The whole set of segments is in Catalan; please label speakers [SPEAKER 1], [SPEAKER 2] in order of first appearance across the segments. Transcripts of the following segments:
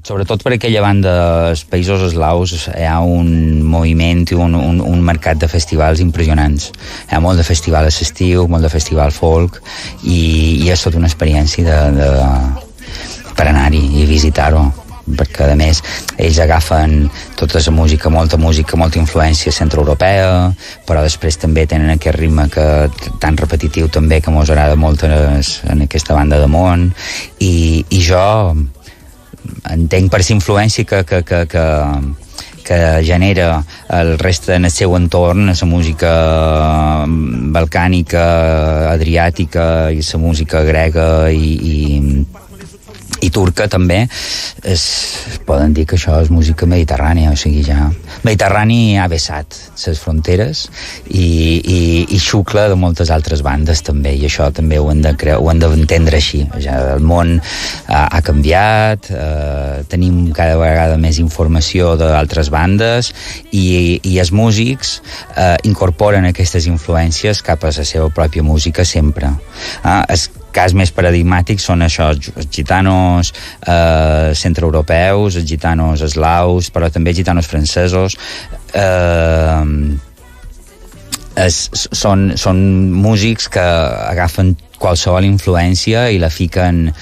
[SPEAKER 1] sobretot per aquella banda dels països eslaus hi ha un moviment i un mercat de festivals impressionants. Hi ha molt de festival a l'estiu, molt de festival folk i és tota una experiència per anar-hi i visitar-ho, perquè a més ells agafen tota la música, molta influència centroeuropea, però després també tenen aquest ritme tan repetitiu també que mos agrada molt en aquesta banda de món i jo entenc per la influència que genera el reste en el seu entorn, la música balcànica, adriàtica i la música grega i turca també, poden dir que això és música mediterrània, o sigui, ja Mediterrani ha vessat les fronteres i xucla de moltes altres bandes també, i això també ho hem d'entendre així. Ja el món ha canviat, tenim cada vegada més informació d'altres bandes i els músics incorporen aquestes influències cap a la seva pròpia música sempre. Els cas més paradigmàtics són això, els gitanos centroeuropeus, els gitanos eslaus, però també els gitanos francesos. Són músics que agafen qualsevol influència i la fiquen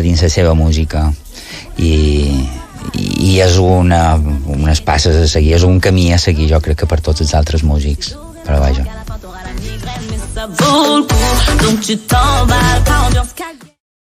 [SPEAKER 1] dins la seva música i és unes passes a seguir, és un camí a seguir, jo crec que per tots els altres músics, però vaja. Donc tu t'emballes, pas ambiance